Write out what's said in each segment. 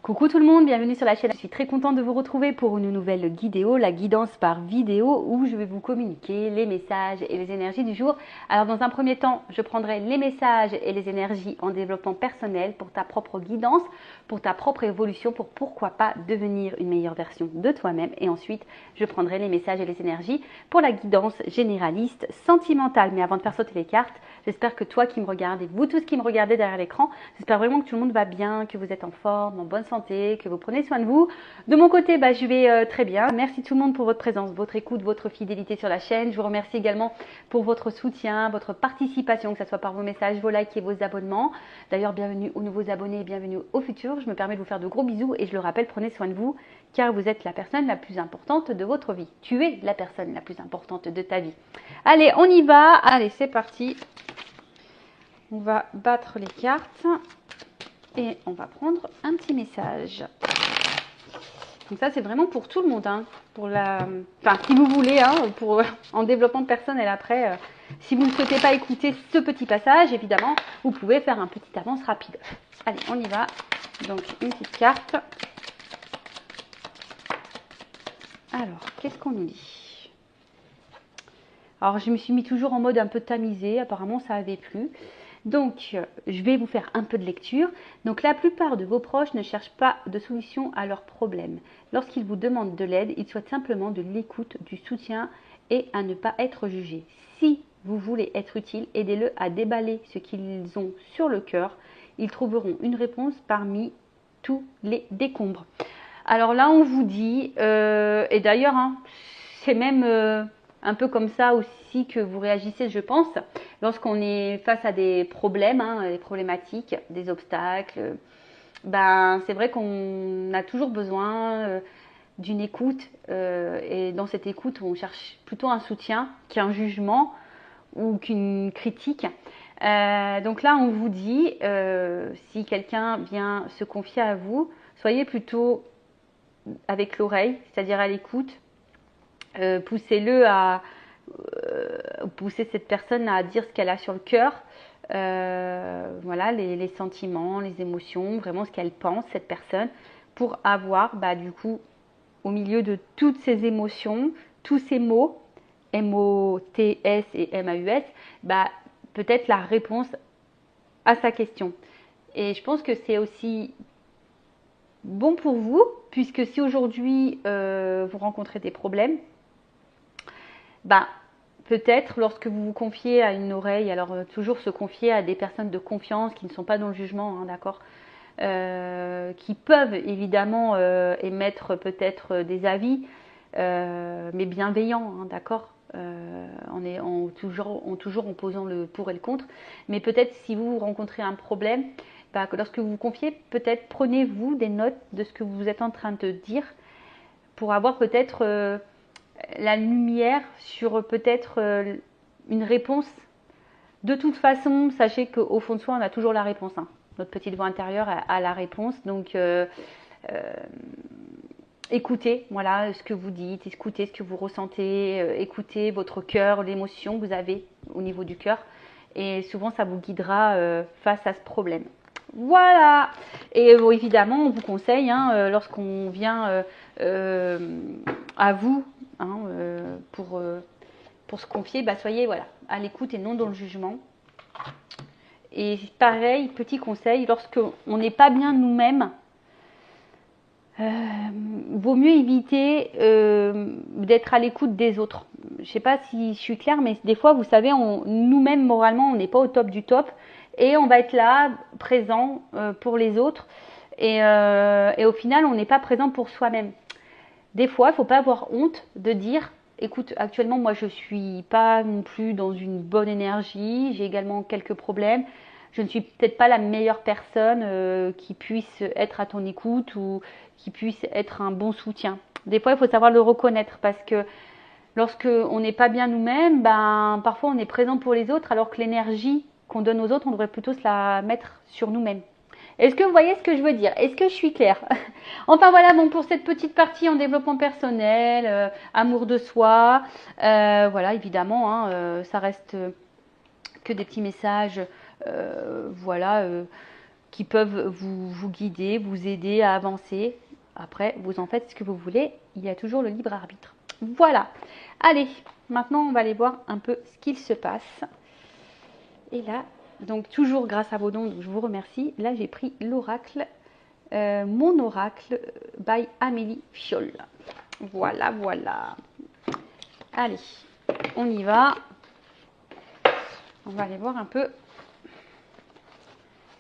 Coucou tout le monde, bienvenue sur la chaîne. Je suis très contente de vous retrouver pour une nouvelle vidéo, la guidance par vidéo où je vais vous communiquer les messages et les énergies du jour. Alors dans un premier temps, je prendrai les messages et les énergies en développement personnel pour ta propre guidance, pour ta propre évolution, pour pourquoi pas devenir une meilleure version de toi-même. Et ensuite, je prendrai les messages et les énergies pour la guidance généraliste sentimentale. Mais avant de faire sauter les cartes, j'espère que toi qui me regardes et vous tous qui me regardez derrière l'écran, j'espère vraiment que tout le monde va bien, que vous êtes en forme, en bonne santé, que vous prenez soin de vous. De mon côté, je vais très bien. Merci tout le monde pour votre présence, votre écoute, votre fidélité sur la chaîne. Je vous remercie également pour votre soutien, votre participation, que ce soit par vos messages, vos likes et vos abonnements. D'ailleurs, bienvenue aux nouveaux abonnés et bienvenue au futur. Je me permets de vous faire de gros bisous et je le rappelle, prenez soin de vous car vous êtes la personne la plus importante de votre vie. Tu es la personne la plus importante de ta vie. Allez, on y va. Allez, c'est parti. On va battre les cartes et on va prendre un petit message. Donc ça, c'est vraiment pour tout le monde, hein, pour enfin, si vous voulez, hein, en développement personnel après. Si vous ne souhaitez pas écouter ce petit passage, évidemment, vous pouvez faire un petit avance rapide. Allez, on y va. Donc, une petite carte. Alors, qu'est-ce qu'on nous dit? Alors, je me suis mis toujours en mode un peu tamisé. Apparemment, ça avait plu. Donc, je vais vous faire un peu de lecture. Donc, la plupart de vos proches ne cherchent pas de solution à leurs problèmes. Lorsqu'ils vous demandent de l'aide, ils souhaitent simplement de l'écoute, du soutien et à ne pas être jugés. Si vous voulez être utile, aidez-le à déballer ce qu'ils ont sur le cœur. Ils trouveront une réponse parmi tous les décombres. Alors là, on vous dit, et d'ailleurs, hein, c'est même un peu comme ça aussi que vous réagissez, je pense, lorsqu'on est face à des problèmes, hein, des problématiques, des obstacles. C'est vrai qu'on a toujours besoin d'une écoute, et dans cette écoute, on cherche plutôt un soutien qu'un jugement ou qu'une critique. Donc là, on vous dit, si quelqu'un vient se confier à vous, soyez plutôt avec l'oreille, c'est-à-dire à l'écoute. Poussez-le à pousser cette personne à dire ce qu'elle a sur le cœur, voilà, les sentiments, les émotions, vraiment ce qu'elle pense, cette personne, pour avoir du coup au milieu de toutes ces émotions, tous ces mots, M-O-T-S et M-A-U-S, peut-être la réponse à sa question. Et je pense que c'est aussi bon pour vous, puisque si aujourd'hui vous rencontrez des problèmes, peut-être lorsque vous vous confiez à une oreille, alors toujours se confier à des personnes de confiance qui ne sont pas dans le jugement, hein, d'accord, qui peuvent évidemment émettre peut-être des avis, mais bienveillants, hein, d'accord, toujours en posant le pour et le contre. Mais peut-être si vous rencontrez un problème, que lorsque vous vous confiez, peut-être prenez-vous des notes de ce que vous êtes en train de dire pour avoir peut-être la lumière sur peut-être une réponse. De toute façon, sachez qu'au fond de soi, on a toujours la réponse, hein. Notre petite voix intérieure a la réponse. Donc, écoutez, voilà, ce que vous dites, écoutez ce que vous ressentez, écoutez votre cœur, l'émotion que vous avez au niveau du cœur. Et souvent, ça vous guidera face à ce problème. Voilà. Et évidemment, on vous conseille, hein, lorsqu'on vient à vous, hein, pour se confier, soyez à l'écoute et non dans le jugement. Et pareil, petit conseil, lorsqu'on n'est pas bien nous-mêmes, vaut mieux éviter d'être à l'écoute des autres. Je ne sais pas si je suis claire, mais des fois, vous savez, nous-mêmes, moralement, on n'est pas au top du top. Et on va être là, présent pour les autres. Et au final, on n'est pas présent pour soi-même. Des fois, il ne faut pas avoir honte de dire, écoute, actuellement, moi, je ne suis pas non plus dans une bonne énergie. J'ai également quelques problèmes. Je ne suis peut-être pas la meilleure personne qui puisse être à ton écoute ou qui puisse être un bon soutien. Des fois, il faut savoir le reconnaître parce que lorsque on n'est pas bien nous-mêmes, parfois on est présent pour les autres alors que l'énergie qu'on donne aux autres, on devrait plutôt se la mettre sur nous-mêmes. Est-ce que vous voyez ce que je veux dire? Est-ce que je suis claire? Enfin voilà, bon, pour cette petite partie en développement personnel, amour de soi, voilà, évidemment, ça reste que des petits messages, voilà, qui peuvent vous guider, vous aider à avancer. Après, vous en faites ce que vous voulez. Il y a toujours le libre arbitre. Voilà. Allez, maintenant, on va aller voir un peu ce qu'il se passe. Et là, donc toujours grâce à vos dons, je vous remercie. Là, j'ai pris l'oracle, mon oracle by Amélie Fiol. Voilà, voilà. Allez, on y va. On va aller voir un peu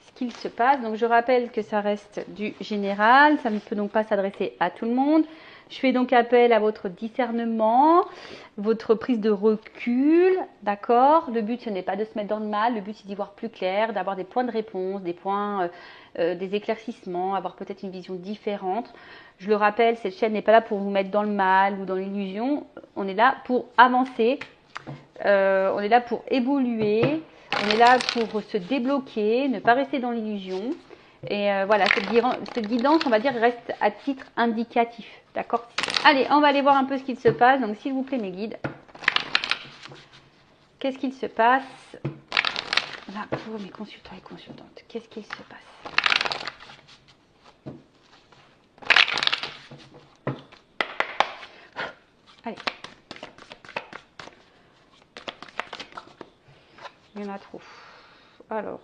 ce qu'il se passe. Donc, je rappelle que ça reste du général. Ça ne peut donc pas s'adresser à tout le monde. Je fais donc appel à votre discernement, votre prise de recul, d'accord? Le but, ce n'est pas de se mettre dans le mal. Le but, c'est d'y voir plus clair, d'avoir des points de réponse, des points, des éclaircissements, avoir peut-être une vision différente. Je le rappelle, cette chaîne n'est pas là pour vous mettre dans le mal ou dans l'illusion. On est là pour avancer. On est là pour évoluer. On est là pour se débloquer, ne pas rester dans l'illusion. Et voilà, cette guidance, on va dire, reste à titre indicatif. D'accord? Allez, on va aller voir un peu ce qu'il se passe. Donc, s'il vous plaît, mes guides. Qu'est-ce qu'il se passe là pour mes consultants et consultantes? Qu'est-ce qu'il se passe? Allez. Il y en a trop. Alors.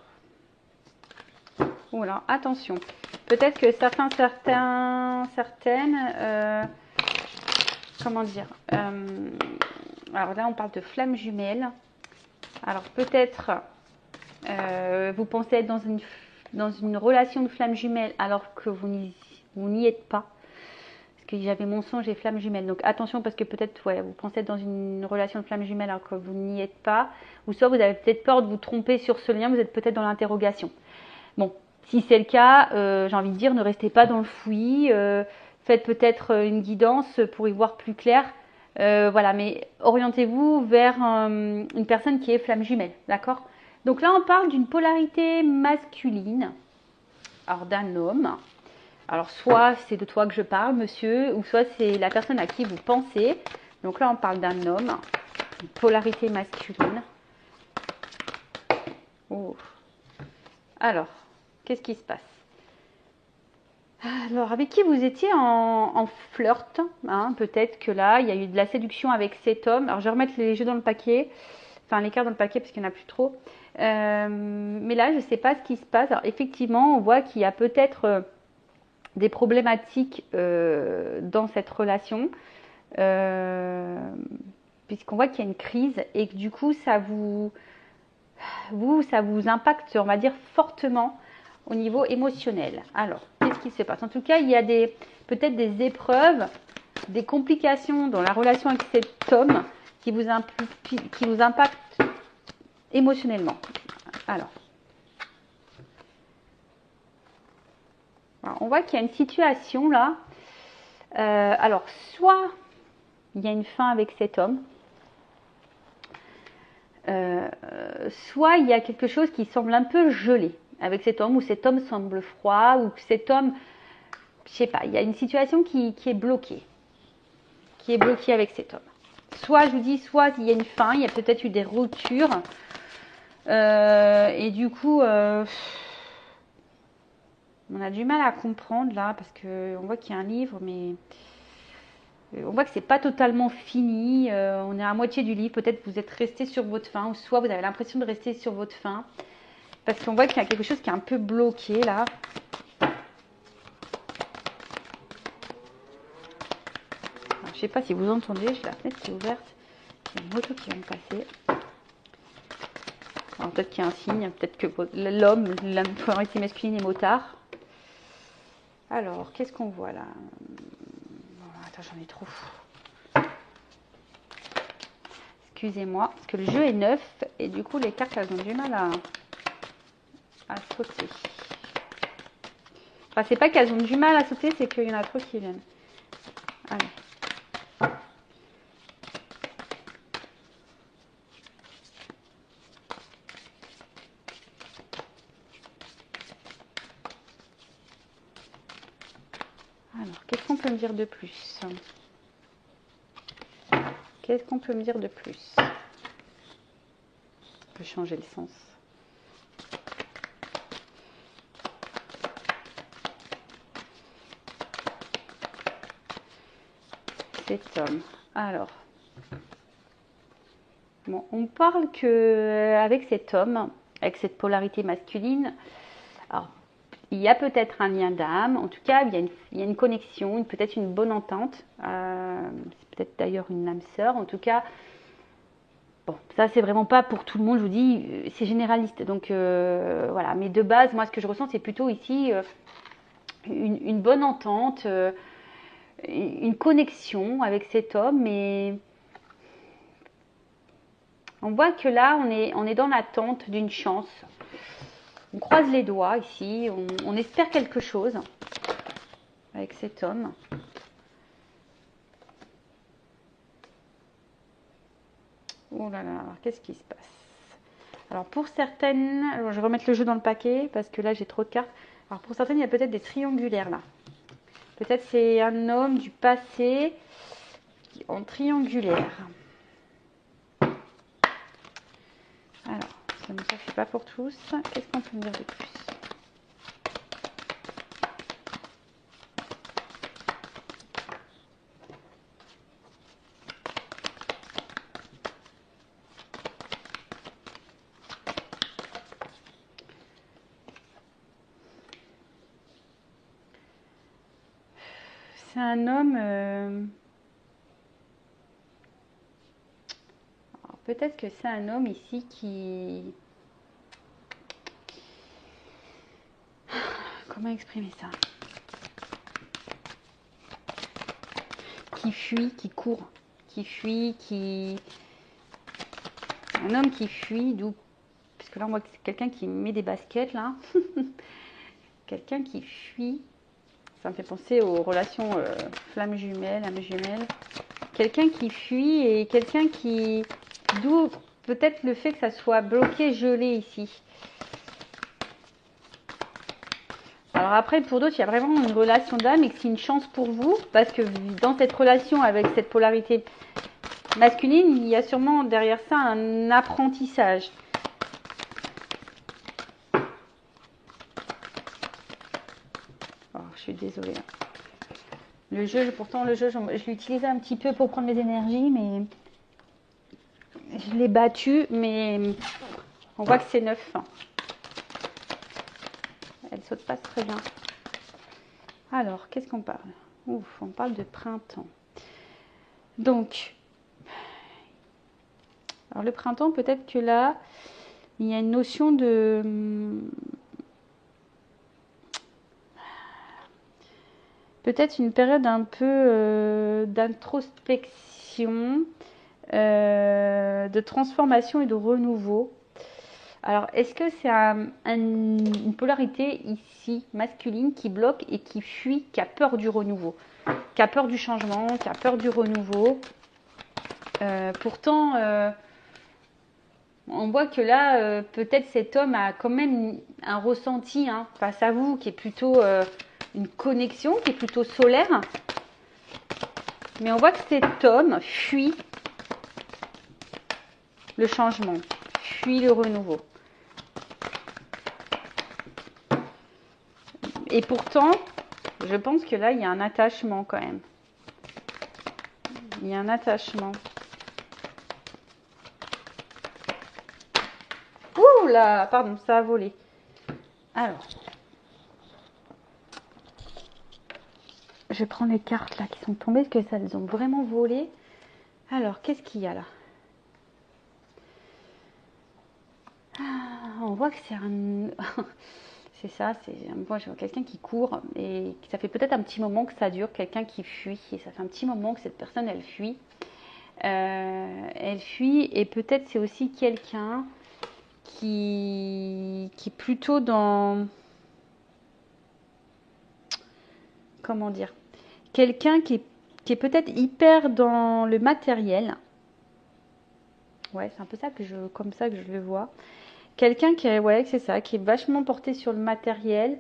Voilà, attention. Peut-être que certaines, comment dire, alors là on parle de flammes jumelles. Alors peut-être vous pensez être dans une relation de flammes jumelles alors que vous n'y êtes pas. Parce que j'avais mensonge et flammes jumelles. Donc attention parce que peut-être ouais, vous pensez être dans une relation de flammes jumelles alors que vous n'y êtes pas. Ou soit vous avez peut-être peur de vous tromper sur ce lien, vous êtes peut-être dans l'interrogation. Bon. Si c'est le cas, j'ai envie de dire, ne restez pas dans le fouillis, faites peut-être une guidance pour y voir plus clair. Voilà, mais orientez-vous vers une personne qui est flamme jumelle, d'accord? Donc là, on parle d'une polarité masculine, alors d'un homme. Alors soit c'est de toi que je parle, monsieur, ou soit c'est la personne à qui vous pensez. Donc là, on parle d'un homme, une polarité masculine. Oh. Alors. Qu'est-ce qui se passe? Alors, avec qui vous étiez en flirt, hein, peut-être que là, il y a eu de la séduction avec cet homme. Alors, je vais remettre les jeux dans le paquet, enfin les cartes dans le paquet parce qu'il n'y en a plus trop. Mais là, je ne sais pas ce qui se passe. Alors, effectivement, on voit qu'il y a peut-être des problématiques dans cette relation, puisqu'on voit qu'il y a une crise et que du coup, ça vous impacte, on va dire, fortement au niveau émotionnel. Alors, qu'est-ce qui se passe? En tout cas, il y a peut-être des épreuves, des complications dans la relation avec cet homme qui vous impactent émotionnellement. Alors, on voit qu'il y a une situation là. Alors, soit il y a une fin avec cet homme, soit il y a quelque chose qui semble un peu gelé avec cet homme, ou cet homme semble froid, ou que cet homme, je sais pas, il y a une situation qui est bloquée, avec cet homme. Soit, je vous dis, soit il y a une fin, il y a peut-être eu des ruptures, et du coup, on a du mal à comprendre là, parce qu'on voit qu'il y a un livre, mais on voit que c'est pas totalement fini, on est à moitié du livre, peut-être vous êtes resté sur votre faim, ou soit vous avez l'impression de rester sur votre faim, parce qu'on voit qu'il y a quelque chose qui est un peu bloqué là. Alors, je ne sais pas si vous entendez, j'ai la fenêtre qui est ouverte, il y a une moto qui vient de passer. Alors peut-être qu'il y a un signe, peut-être que l'homme, la polarité masculine est motard. Alors, qu'est-ce qu'on voit là? Attends, j'en ai trop. Excusez-moi, parce que le jeu est neuf et du coup les cartes elles ont du mal à sauter. Enfin, c'est pas qu'elles ont du mal à sauter, c'est qu'il y en a trop qui viennent. Allez. Alors, qu'est-ce qu'on peut me dire de plus? Qu'est-ce qu'on peut me dire de plus? On peut changer le sens. cet homme. Alors, bon, on parle que avec cet homme, avec cette polarité masculine, alors, il y a peut-être un lien d'âme. En tout cas, il y a une connexion, peut-être une bonne entente. C'est peut-être d'ailleurs une âme sœur. En tout cas, bon, ça c'est vraiment pas pour tout le monde. Je vous dis, c'est généraliste. Donc voilà. Mais de base, moi, ce que je ressens, c'est plutôt ici une bonne entente, une connexion avec cet homme. Mais on voit que là, on est dans l'attente d'une chance. On croise les doigts ici, on espère quelque chose avec cet homme. Oh là là, alors qu'est-ce qui se passe? Alors pour certaines, alors je vais remettre le jeu dans le paquet parce que là j'ai trop de cartes. Alors pour certaines, il y a peut-être des triangulaires là. Peut-être c'est un homme du passé en triangulaire. Alors, ça ne suffit pas pour tous. Qu'est-ce qu'on peut me dire de plus? C'est un homme... peut-être que c'est un homme ici qui... Comment exprimer ça? Qui fuit, qui court, qui fuit, qui... Un homme qui fuit, d'où... Parce que là, on voit que c'est quelqu'un qui met des baskets, là. Quelqu'un qui fuit. Ça me fait penser aux relations flamme jumelle, âme jumelle. Quelqu'un qui fuit et quelqu'un qui... D'où peut-être le fait que ça soit bloqué, gelé ici. Alors après, pour d'autres, il y a vraiment une relation d'âme et que c'est une chance pour vous. Parce que dans cette relation avec cette polarité masculine, il y a sûrement derrière ça un apprentissage. Oh, je suis désolée. Le jeu, pourtant, le jeu, je l'ai utilisé un petit peu pour prendre mes énergies, mais je l'ai battu, mais on voit que c'est neuf. Elle saute pas très bien. Alors, qu'est-ce qu'on parle? Ouf, on parle de printemps. Donc, alors le printemps, peut-être que là, il y a une notion de... Peut-être une période un peu d'introspection, de transformation et de renouveau. Alors, est-ce que c'est une polarité ici masculine qui bloque et qui fuit, qui a peur du renouveau, qui a peur du changement, qui a peur du renouveau? Pourtant, on voit que là, peut-être cet homme a quand même un ressenti face à vous qui est plutôt une connexion, qui est plutôt solaire. Mais on voit que cet homme fuit le changement, fuit le renouveau. Et pourtant, je pense que là, il y a un attachement quand même. Il y a un attachement. Ouh là, pardon, ça a volé. Alors, je vais prendre les cartes là qui sont tombées, parce que ça, elles ont vraiment volé. Alors, qu'est-ce qu'il y a là? On voit que c'est un... c'est ça, moi je vois quelqu'un qui court et ça fait peut-être un petit moment que ça dure, quelqu'un qui fuit. Et ça fait un petit moment que cette personne, elle fuit. Elle fuit et peut-être c'est aussi quelqu'un qui est plutôt dans... Comment dire? Quelqu'un qui est peut-être hyper dans le matériel. Ouais, c'est un peu ça comme ça que je le vois. Quelqu'un qui est, ouais, c'est ça, qui est vachement porté sur le matériel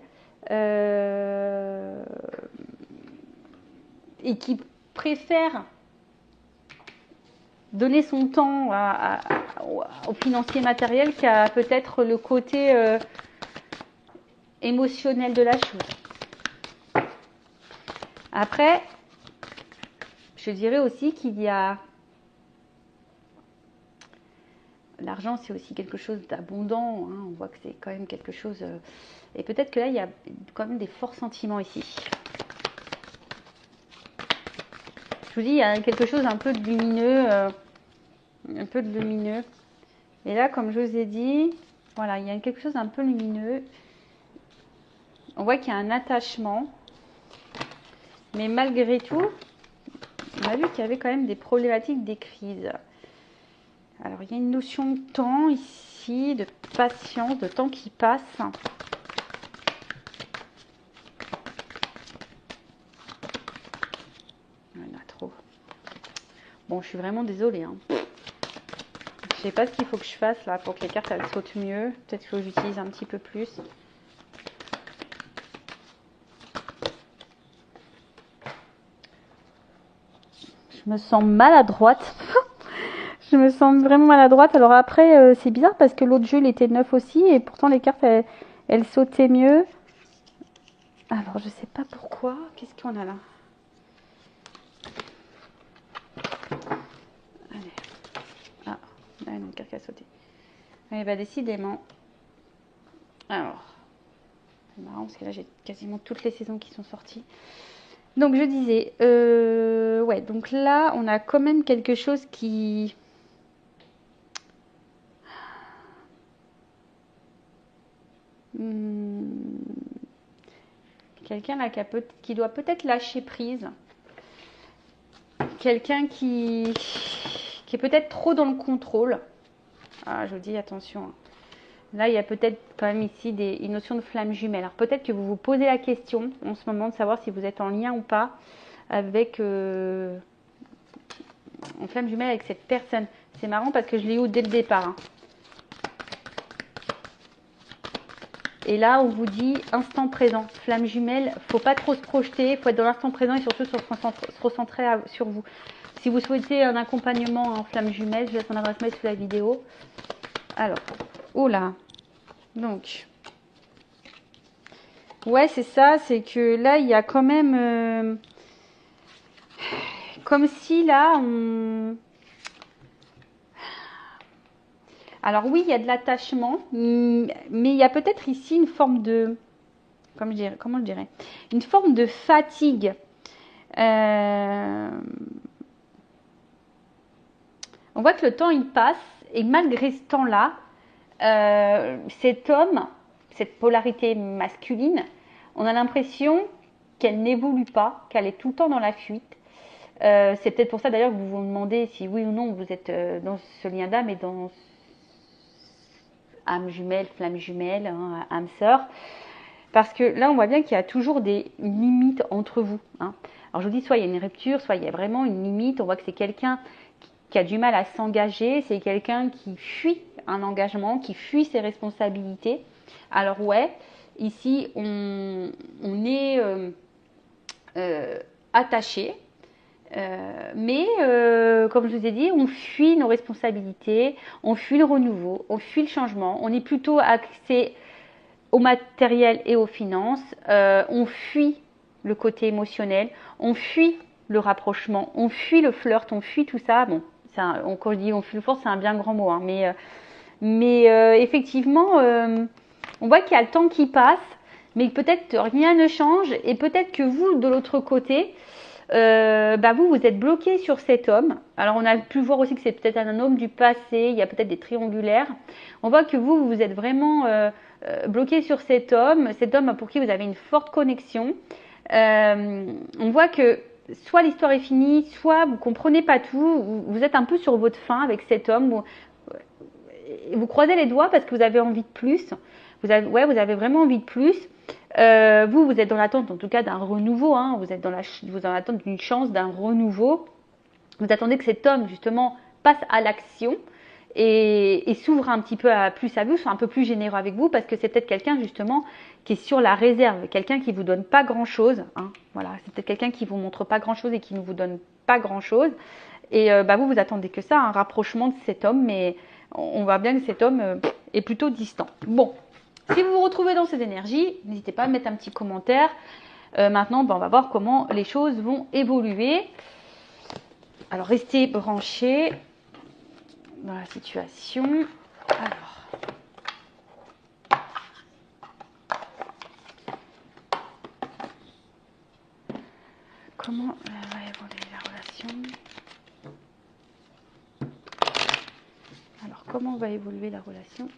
et qui préfère donner son temps au financier matériel qu'à peut-être le côté émotionnel de la chose. Après, je dirais aussi qu'il y a... L'argent, c'est aussi quelque chose d'abondant. Hein. On voit que c'est quand même quelque chose... Et peut-être que là, il y a quand même des forts sentiments ici. Je vous dis, il y a quelque chose un peu de lumineux. Un peu de lumineux. Et là, comme je vous ai dit, voilà, il y a quelque chose d'un peu lumineux. On voit qu'il y a un attachement. Mais malgré tout, on a vu qu'il y avait quand même des problématiques, des crises. Alors, il y a une notion de temps ici, de patience, de temps qui passe. Il y en a trop. Bon, je suis vraiment désolée. Hein. Je sais pas ce qu'il faut que je fasse là pour que les cartes elles sautent mieux. Peut-être que j'utilise un petit peu plus. Je me sens maladroite. Je me sens vraiment maladroite. Alors après, c'est bizarre parce que l'autre jeu, il était neuf aussi. Et pourtant, les cartes, elles sautaient mieux. Alors, je sais pas pourquoi. Qu'est-ce qu'on a là? Allez. Ah, là, une carte qui a sauté. Eh bien, décidément. Alors, c'est marrant parce que là, j'ai quasiment toutes les saisons qui sont sorties. Donc, je disais, ouais, donc là, on a quand même quelque chose qui... Quelqu'un là qui doit peut-être lâcher prise. Quelqu'un qui est peut-être trop dans le contrôle. Ah, je vous dis attention. Là, il y a peut-être quand même ici une notion de flamme jumelle. Alors peut-être que vous vous posez la question en ce moment de savoir si vous êtes en lien ou pas avec en flamme jumelle avec cette personne. C'est marrant parce que je l'ai eu dès le départ. Hein. Et là, on vous dit instant présent, flamme jumelle, faut pas trop se projeter, faut être dans l'instant présent et surtout se recentrer sur vous. Si vous souhaitez un accompagnement en flamme jumelle, je laisse mon adresse mail sous la vidéo. Alors, oh là, donc, ouais, c'est ça, c'est que là, il y a quand même, comme si là, on... Alors oui, il y a de l'attachement, mais il y a peut-être ici une forme de, comment je dirais, une forme de fatigue. On voit que le temps il passe et malgré ce temps-là, cet homme, cette polarité masculine, on a l'impression qu'elle n'évolue pas, qu'elle est tout le temps dans la fuite. C'est peut-être pour ça d'ailleurs que vous vous demandez si oui ou non vous êtes dans ce lien d'âme et dans âme jumelle, flamme jumelle, hein, âme sœur. Parce que là, on voit bien qu'il y a toujours des limites entre vous. Hein. Alors je vous dis, soit il y a une rupture, soit il y a vraiment une limite. On voit que c'est quelqu'un qui a du mal à s'engager, c'est quelqu'un qui fuit un engagement, qui fuit ses responsabilités. Alors ouais, ici, on est attaché. Mais comme je vous ai dit, on fuit nos responsabilités, on fuit le renouveau, on fuit le changement, on est plutôt axé au matériel et aux finances, on fuit le côté émotionnel, on fuit le rapprochement, on fuit le flirt, on fuit tout ça. Bon, quand je dis on fuit le flirt, c'est un bien grand mot, hein, mais effectivement, on voit qu'il y a le temps qui passe, mais peut-être rien ne change et peut-être que vous, de l'autre côté, vous êtes bloqué sur cet homme. Alors on a pu voir aussi que c'est peut-être un homme du passé, il y a peut-être des triangulaires. On voit que vous êtes vraiment bloqué sur cet homme pour qui vous avez une forte connexion. On voit que soit l'histoire est finie, soit vous comprenez pas tout, vous êtes un peu sur votre faim avec cet homme. Vous croisez les doigts parce que vous avez envie de plus. Vous avez vraiment envie de plus. Vous êtes dans l'attente en tout cas d'un renouveau, hein. Vous êtes dans l'attente d'une chance, d'un renouveau. Vous attendez que cet homme justement passe à l'action et s'ouvre un petit peu plus à vous, soit un peu plus généreux avec vous parce que c'est peut-être quelqu'un justement qui est sur la réserve, quelqu'un qui vous donne pas grand chose, hein. Voilà, c'est peut-être quelqu'un qui vous montre pas grand chose et qui ne vous donne pas grand chose et vous attendez que ça, un rapprochement de cet homme, mais on voit bien que cet homme est plutôt distant. Bon. Si vous vous retrouvez dans ces énergies, n'hésitez pas à mettre un petit commentaire. Maintenant, on va voir comment les choses vont évoluer. Alors, restez branchés dans la situation. Alors, comment va évoluer la relation? Alors, comment va évoluer la relation?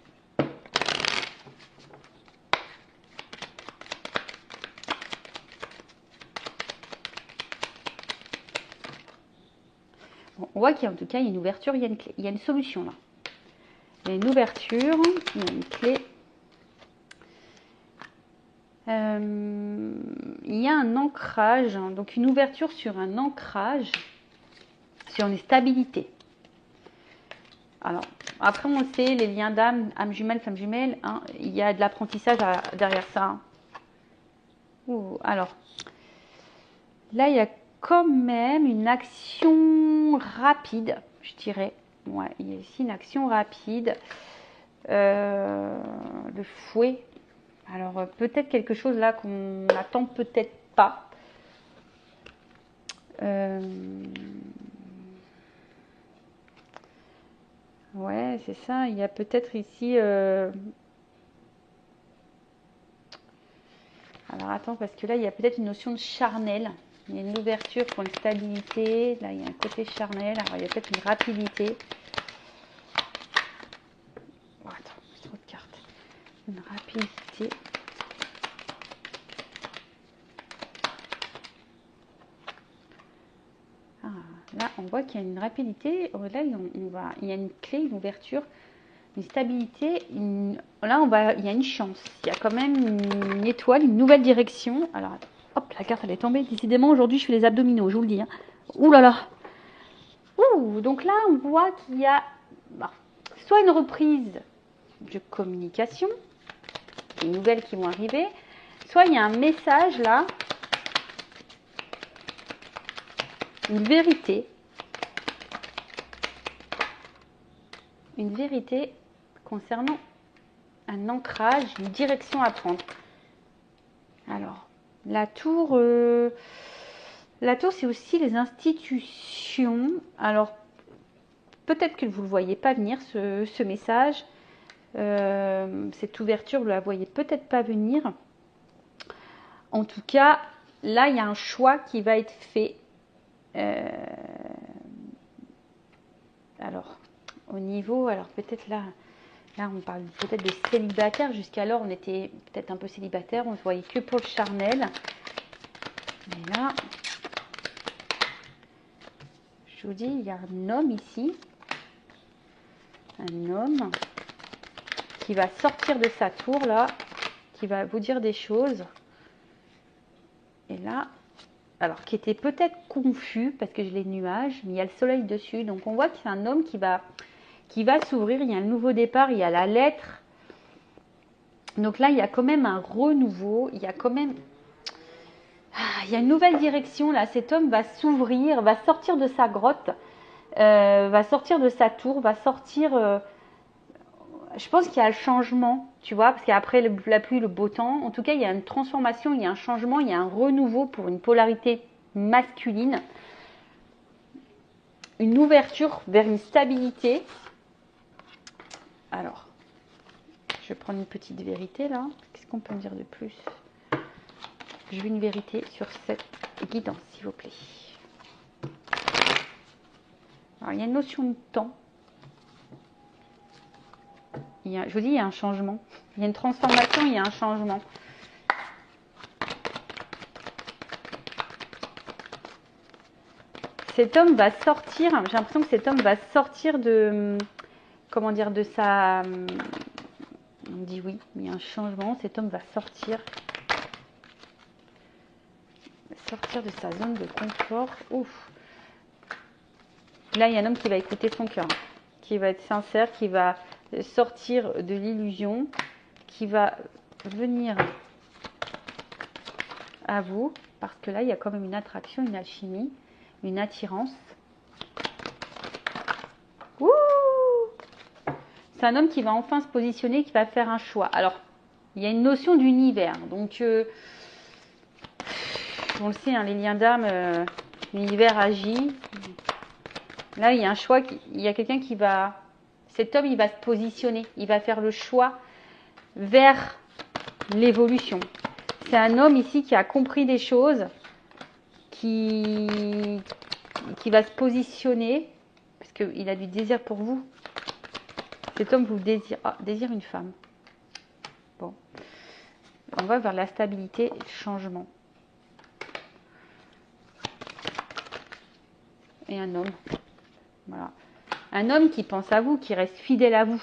Bon, on voit qu'il y a en tout cas une ouverture, il y a une clé, il y a une solution là. Il y a une ouverture, il y a une clé. Il y a un ancrage, hein, donc une ouverture sur un ancrage, sur une stabilité. Alors, après on sait, les liens d'âme, âme jumelle, femme jumelle, hein, il y a de l'apprentissage derrière ça. Alors, là il y a quand même une action rapide, je dirais. Ouais, il y a ici une action rapide. Le fouet. Alors, peut-être quelque chose là qu'on n'attend peut-être pas. Ouais, c'est ça. Il y a peut-être ici... Alors, attends, parce que là, il y a peut-être une notion de charnel. Il y a une ouverture pour une stabilité. Là, il y a un côté charnel. Alors, il y a peut-être une rapidité. Oh, attends, j'ai trop de cartes. Une rapidité. Ah, là, on voit qu'il y a une rapidité. Là, il y a une clé, une ouverture, une stabilité. Il y a une chance. Il y a quand même une étoile, une nouvelle direction. Alors, hop, la carte, elle est tombée. Décidément, aujourd'hui, je fais les abdominaux, je vous le dis. Hein. Ouh là là. Ouh, donc là, on voit qu'il y a soit une reprise de communication, des nouvelles qui vont arriver, soit il y a un message là, une vérité concernant un ancrage, une direction à prendre. Alors, la tour, c'est aussi les institutions. Alors, peut-être que vous ne le voyez pas venir, ce message. Cette ouverture, vous ne la voyez peut-être pas venir. En tout cas, là, il y a un choix qui va être fait. Alors, au niveau, alors peut-être là, on parle peut-être de célibataire. Jusqu'alors, on était peut-être un peu célibataire. On ne se voyait que pour le charnel. Mais là, je vous dis, il y a un homme ici. Un homme qui va sortir de sa tour, là. Qui va vous dire des choses. Et là, alors, qui était peut-être confus, parce que j'ai les nuages, mais il y a le soleil dessus. Donc, on voit que c'est un homme qui va s'ouvrir. Il y a un nouveau départ, il y a la lettre. Donc là, il y a quand même un renouveau. Il y a quand même... il y a une nouvelle direction, là. Cet homme va s'ouvrir, va sortir de sa grotte, va sortir de sa tour, va sortir... je pense qu'il y a le changement, tu vois, parce qu'après la pluie, le beau temps, en tout cas, il y a une transformation, il y a un changement, il y a un renouveau pour une polarité masculine. Une ouverture vers une stabilité. Alors, je vais prendre une petite vérité là. Qu'est-ce qu'on peut me dire de plus? Je veux une vérité sur cette guidance, s'il vous plaît. Alors, il y a une notion de temps. Je vous dis, il y a un changement. Il y a une transformation, il y a un changement. Cet homme va sortir, j'ai l'impression que cet homme va sortir de, comment dire, de sa... On dit oui, il y a un changement. Cet homme va sortir de sa zone de confort. Ouf. Là, il y a un homme qui va écouter son cœur, qui va être sincère, qui va sortir de l'illusion, qui va venir à vous, parce que là, il y a quand même une attraction, une alchimie, une attirance. Ouh! C'est un homme qui va enfin se positionner, qui va faire un choix. Alors, il y a une notion d'univers. Donc, on le sait, hein, les liens d'âme, l'univers agit. Là, il y a un choix, il y a quelqu'un qui va... Cet homme, il va se positionner, il va faire le choix vers l'évolution. C'est un homme ici qui a compris des choses, qui va se positionner, parce qu'il a du désir pour vous. Cet homme vous désire, désire une femme. Bon, on va vers la stabilité et le changement. Et un homme, voilà. Un homme qui pense à vous, qui reste fidèle à vous,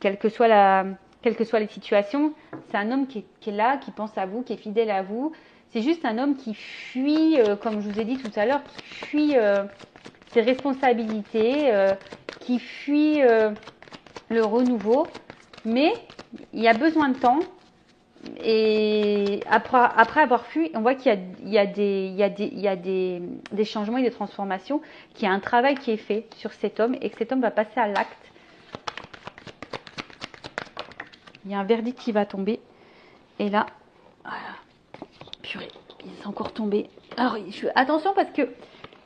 quelle que soit les situations. C'est un homme qui est là, qui pense à vous, qui est fidèle à vous. C'est juste un homme qui fuit, comme je vous ai dit tout à l'heure, qui fuit ses responsabilités, qui fuit le renouveau. Mais il y a besoin de temps. Et après avoir fui, on voit qu'il y a des changements et des transformations, qu'il y a un travail qui est fait sur cet homme et que cet homme va passer à l'acte. Il y a un verdict qui va tomber. Et là, voilà. Purée, il est encore tombé. Alors, attention parce que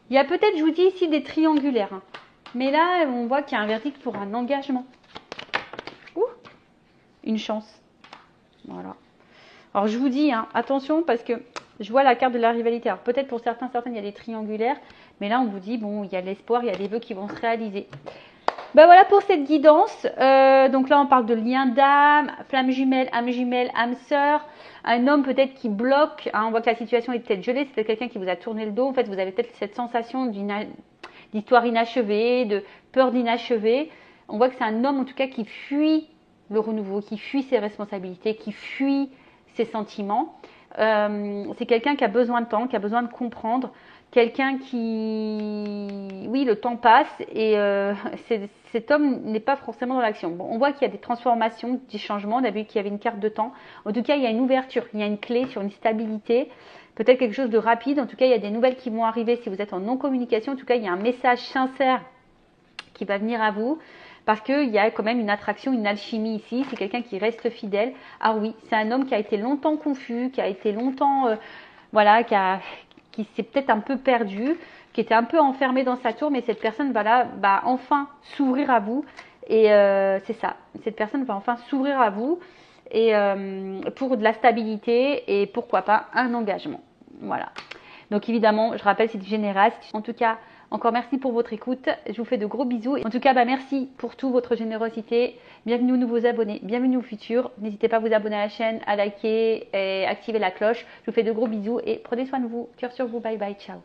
il y a peut-être, je vous dis ici, des triangulaires. Hein. Mais là, on voit qu'il y a un verdict pour un engagement. Ouh, une chance. Voilà. Alors, je vous dis, hein, attention, parce que je vois la carte de la rivalité. Alors, peut-être pour certaines, il y a des triangulaires. Mais là, on vous dit, bon, il y a de l'espoir, il y a des vœux qui vont se réaliser. Ben voilà pour cette guidance. Donc là, on parle de lien d'âme, flamme jumelle, âme sœur. Un homme peut-être qui bloque. Hein, on voit que la situation est peut-être gelée. C'est peut-être quelqu'un qui vous a tourné le dos. En fait, vous avez peut-être cette sensation d'histoire inachevée, de peur d'inachevé. On voit que c'est un homme, en tout cas, qui fuit le renouveau, qui fuit ses responsabilités, qui fuit ses sentiments. C'est quelqu'un qui a besoin de temps, qui a besoin de comprendre. Quelqu'un qui... Oui, le temps passe et cet homme n'est pas forcément dans l'action. Bon, on voit qu'il y a des transformations, des changements. On a vu qu'il y avait une carte de temps. En tout cas, il y a une ouverture, il y a une clé sur une stabilité. Peut-être quelque chose de rapide. En tout cas, il y a des nouvelles qui vont arriver si vous êtes en non-communication. En tout cas, il y a un message sincère qui va venir à vous. Parce qu'il y a quand même une attraction, une alchimie ici. C'est quelqu'un qui reste fidèle. Ah oui, c'est un homme qui a été longtemps confus, qui a été longtemps... voilà, qui s'est peut-être un peu perdu, qui était un peu enfermé dans sa tour, mais cette personne va enfin s'ouvrir à vous. Et c'est ça, cette personne va enfin s'ouvrir à vous et pour de la stabilité et pourquoi pas un engagement. Voilà. Donc évidemment, je rappelle, c'est du général. En tout cas, encore merci pour votre écoute. Je vous fais de gros bisous. En tout cas, merci pour toute votre générosité. Bienvenue aux nouveaux abonnés, bienvenue aux futurs. N'hésitez pas à vous abonner à la chaîne, à liker et activer la cloche. Je vous fais de gros bisous et prenez soin de vous. Cœur sur vous. Bye bye. Ciao.